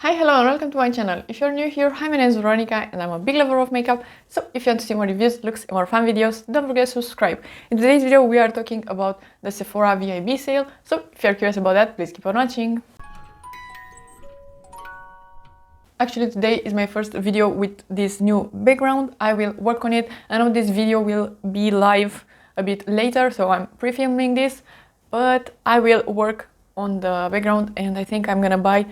Hi, hello and welcome to my channel. If you're new here, hi, my name is Veronica and I'm a big lover of makeup. So if you want to see more reviews, looks and more fun videos, don't forget to subscribe. In today's video we are talking about the Sephora VIB sale, so if you're curious about that, please keep on watching. Actually, today is my first video with this new background. I will work on it. I know this video will be live a bit later, so I'm pre-filming this, but I will work on the background and I think I'm gonna buy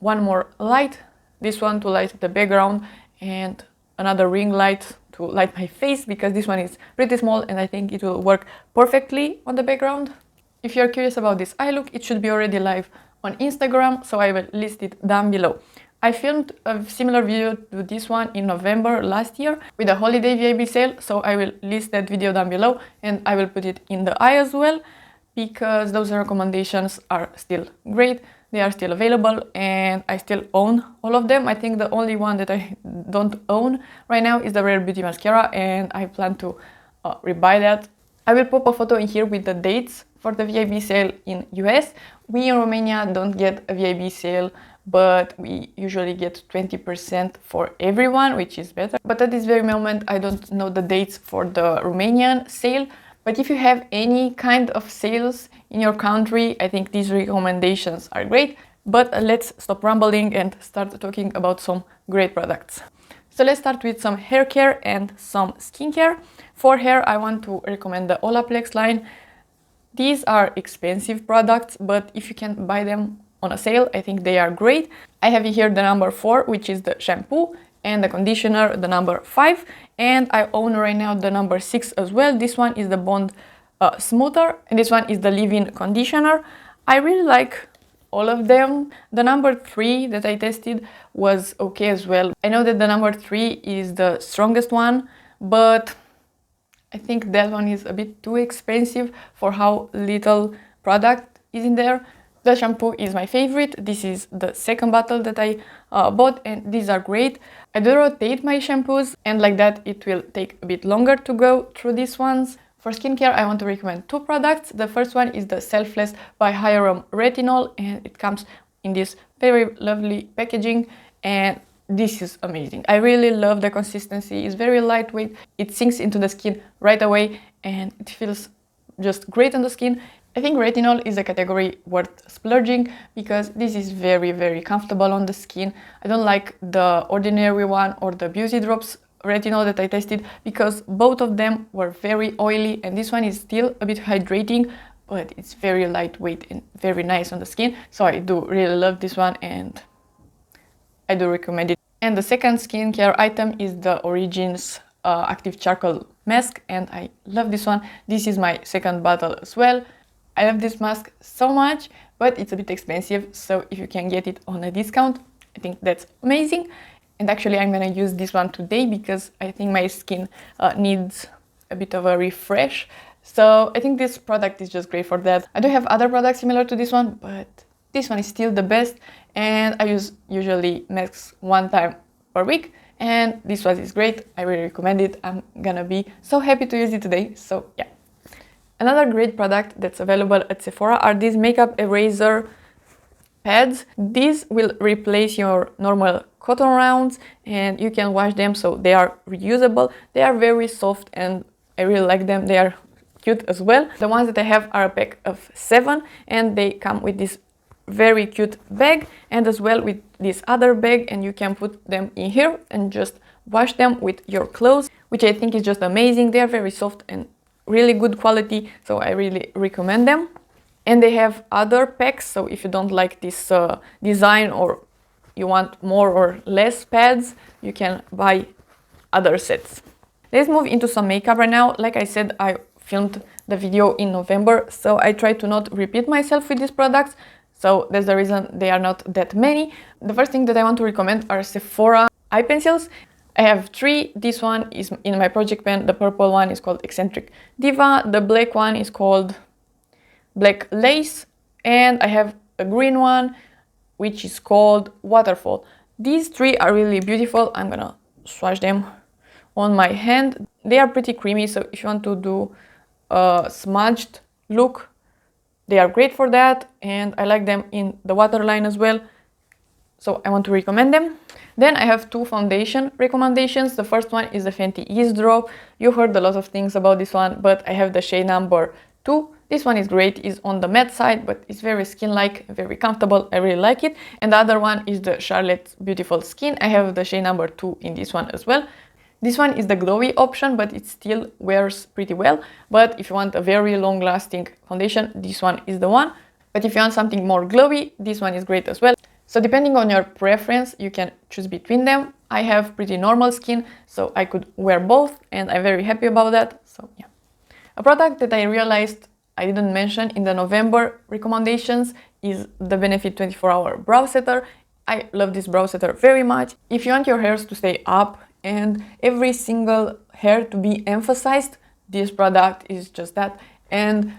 one more light, this one to light the background and another ring light to light my face because this one is pretty small and I think it will work perfectly on the background. If you're curious about this eye look, it should be already live on Instagram, so I will list it down below. I filmed a similar video to this one in November last year with a holiday VIB sale, so I will list that video down below and I will put it in the eye as well because those recommendations are still great. They are still available and I still own all of them. I think the only one that I don't own right now is the Rare Beauty mascara and I plan to rebuy that. I will pop a photo in here with the dates for the VIB sale in US. We in Romania don't get a VIB sale, but we usually get 20% for everyone, which is better. But at this very moment, I don't know the dates for the Romanian sale. But if you have any kind of sales in your country, I think these recommendations are great. But let's stop rambling and start talking about some great products. So let's start with some hair care and some skincare. For hair, I want to recommend the Olaplex line. These are expensive products, but if you can buy them on a sale, I think they are great. I have here the number 4, which is the shampoo, and the conditioner, the number 5, and I own right now the number 6 as well. This one is the Bond Smoother, and this one is the leave-in conditioner. I really like all of them. The number 3 that I tested was okay as well. I know that the number 3 is the strongest one, but I think that one is a bit too expensive for how little product is in there. The shampoo is my favorite. This is the second bottle that I bought and these are great. I do rotate my shampoos and like that it will take a bit longer to go through these ones. For skincare, I want to recommend 2 products. The first one is the Selfless by Hyram Retinol and it comes in this very lovely packaging and this is amazing. I really love the consistency. It's very lightweight. It sinks into the skin right away and it feels just great on the skin. I think retinol is a category worth splurging because this is very comfortable on the skin. I don't like the ordinary one or the beauty drops retinol that I tested because both of them were very oily and this one is still a bit hydrating, but it's very lightweight and very nice on the skin. So I do really love this one and I do recommend it. And the second skincare item is the Origins Active Charcoal Mask and I love this one. This is my second bottle as well. I love this mask so much, but it's a bit expensive, so if you can get it on a discount, I think that's amazing. And actually I'm gonna use this one today because I think my skin needs a bit of a refresh. So I think this product is just great for that. I do have other products similar to this one, but this one is still the best. And I use usually masks 1 time per week. And this one is great. I really recommend it. I'm gonna be so happy to use it today. So yeah. Another great product that's available at Sephora are these makeup eraser pads. These will replace your normal cotton rounds and you can wash them, so they are reusable. They are very soft and I really like them. They are cute as well. The ones that I have are a pack of 7 and they come with this very cute bag and as well with this other bag, and you can put them in here and just wash them with your clothes, which I think is just amazing. They are very soft and really good quality, so I really recommend them. And they have other packs, so if you don't like this design or you want more or less pads, you can buy other sets. Let's move into some makeup right now. Like I said, I filmed the video in November, so I try to not repeat myself with these products, so that's the reason they are not that many. The first thing that I want to recommend are Sephora eye pencils. I have 3. This one is in my project pen. The purple one is called Eccentric Diva. The black one is called Black Lace. And I have a green one, which is called Waterfall. These 3 are really beautiful. I'm gonna swatch them on my hand. They are pretty creamy, so if you want to do a smudged look, they are great for that. And I like them in the waterline as well. so I want to recommend them. Then I have two foundation recommendations. The first one is the Fenty Eaze Drop. You heard a lot of things about this one, but I have the shade number 2. This one is great, it's on the matte side, but it's very skin-like, very comfortable, I really like it. And the other one is the Charlotte's Beautiful Skin. I have the shade number 2 in this one as well. This one is the glowy option, but it still wears pretty well. But if you want a very long-lasting foundation, this one is the one. But if you want something more glowy, this one is great as well. So depending on your preference, you can choose between them. I have pretty normal skin, so I could wear both, and I'm very happy about that. So yeah. A product that I realized I didn't mention in the November recommendations is the Benefit 24-Hour Brow Setter. I love this brow setter very much. If you want your hairs to stay up and every single hair to be emphasized, this product is just that. And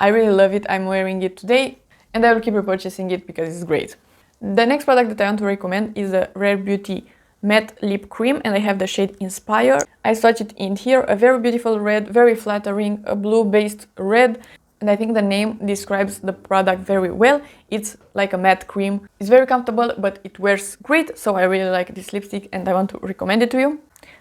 I really love it. I'm wearing it today and I will keep repurchasing it because it's great. The next product that I want to recommend is the Rare Beauty Matte Lip Cream, and I have the shade Inspire. I swatched it in here, a very beautiful red, very flattering, a blue-based red, and I think the name describes the product very well. It's like a matte cream. It's very comfortable, but it wears great, so I really like this lipstick and I want to recommend it to you.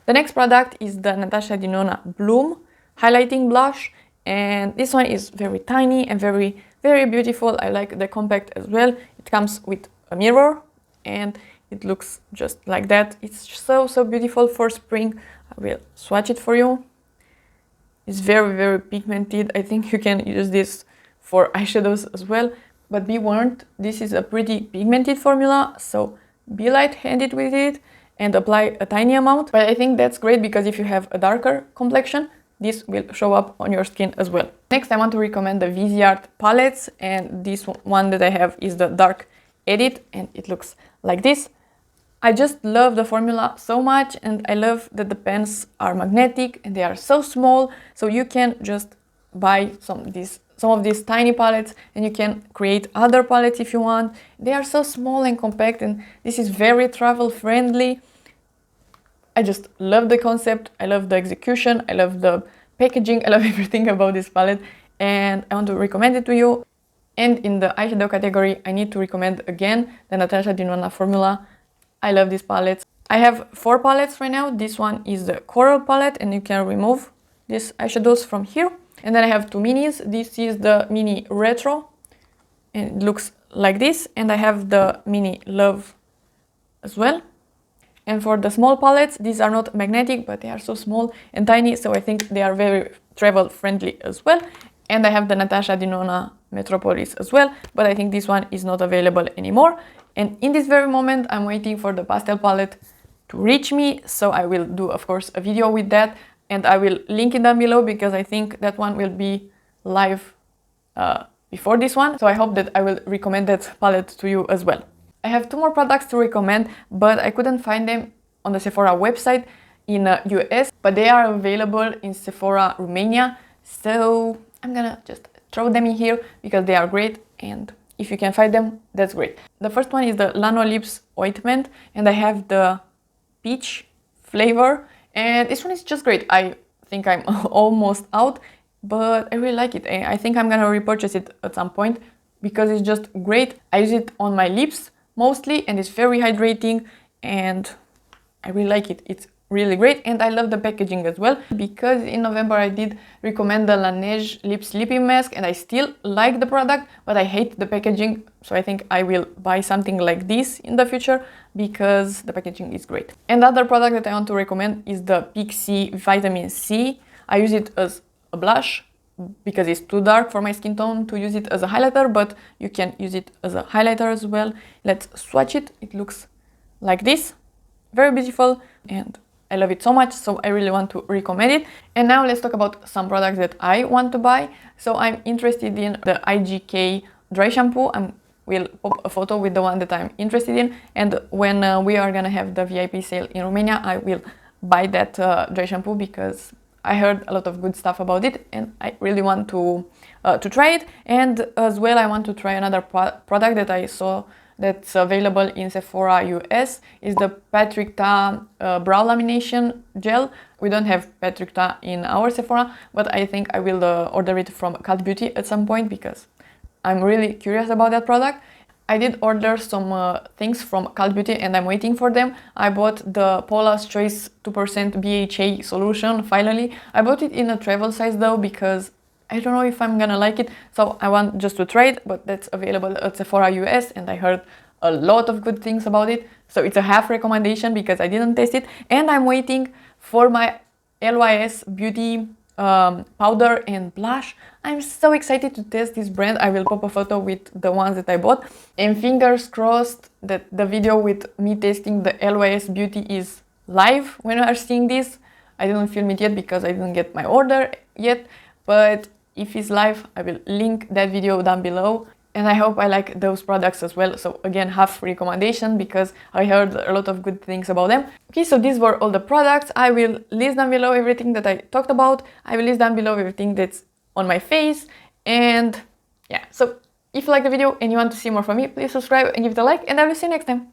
The next product is the Natasha Denona Bloom Highlighting Blush, and this one is very tiny and very, very beautiful. I like the compact as well. It comes with a mirror and it looks just like that. It's so beautiful for spring. I will swatch it for you. It's very, very pigmented. I think you can use this for eyeshadows as well. But be warned, this is a pretty pigmented formula, so be light-handed with it and apply a tiny amount. But I think that's great because if you have a darker complexion, this will show up on your skin as well. Next, I want to recommend the Viseard palettes, and this one that I have is the Dark Edit, and it looks like this. I just love the formula so much, and I love that the pens are magnetic and they are so small, so you can just buy some of these tiny palettes and you can create other palettes if you want. They are so small and compact, and this is very travel friendly. I just love the concept, I love the execution, I love the packaging, I love everything about this palette, and I want to recommend it to you. And in the eyeshadow category, I need to recommend again the Natasha Denona formula. I love these palettes. I have 4 palettes right now. This one is the Coral palette, and you can remove these eyeshadows from here. And then I have 2 minis. This is the mini Retro, and it looks like this. And I have the mini Love as well. And for the small palettes, these are not magnetic, but they are so small and tiny, so I think they are very travel friendly as well. And I have the Natasha Denona Metropolis as well, but I think this one is not available anymore. And in this very moment, I'm waiting for the Pastel palette to reach me, so I will do, of course, a video with that, and I will link it down below because I think that one will be live before this one, so I hope that I will recommend that palette to you as well. I have 2 more products to recommend, but I couldn't find them on the Sephora website in US, but they are available in Sephora Romania, so I'm gonna just throw them in here because they are great, and if you can find them, that's great. The first one is the Lanolips Ointment, and I have the peach flavor, and this one is just great. I think I'm almost out, but I really like it. I think I'm gonna repurchase it at some point because it's just great. I use it on my lips mostly, and it's very hydrating, and I really like it. It's really great, and I love the packaging as well because in November I did recommend the Laneige lip sleeping mask, and I still like the product, but I hate the packaging, so I think I will buy something like this in the future because the packaging is great. And the other product that I want to recommend is the Pixi Vitamin C. I use it as a blush because it's too dark for my skin tone to use it as a highlighter, but you can use it as a highlighter as well. Let's swatch it. It looks like this, very beautiful, and I love it so much, so I really want to recommend it. And now let's talk about some products that I want to buy. So I'm interested in the IGK dry shampoo. I will pop a photo with the one that I'm interested in, and when we are gonna have the VIP sale in Romania, I will buy that dry shampoo because I heard a lot of good stuff about it and I really want to try it. And as well, I want to try another product that I saw that's available in Sephora US is the Patrick Ta brow lamination gel. We don't have Patrick Ta in our Sephora, but I think I will order it from Cult Beauty at some point because I'm really curious about that product. I did order some things from Cult Beauty and I'm waiting for them. I bought the Paula's Choice 2% BHA solution, finally. I bought it in a travel size though, because I don't know if I'm gonna like it, so I want just to try it, but that's available at Sephora US and I heard a lot of good things about it. So it's a half recommendation because I didn't taste it. And I'm waiting for my LYS Beauty powder and blush. I'm so excited to test this brand. I will pop a photo with the ones that I bought. And fingers crossed that the video with me testing the LYS Beauty is live when you are seeing this. I didn't film it yet because I didn't get my order yet, but if it's live, I will link that video down below. And I hope I like those products as well. So again, half recommendation because I heard a lot of good things about them. Okay, so these were all the products. I will list down below everything that I talked about. I will list down below everything that's on my face. And yeah, so if you like the video and you want to see more from me, please subscribe and give it a like. And I will see you next time.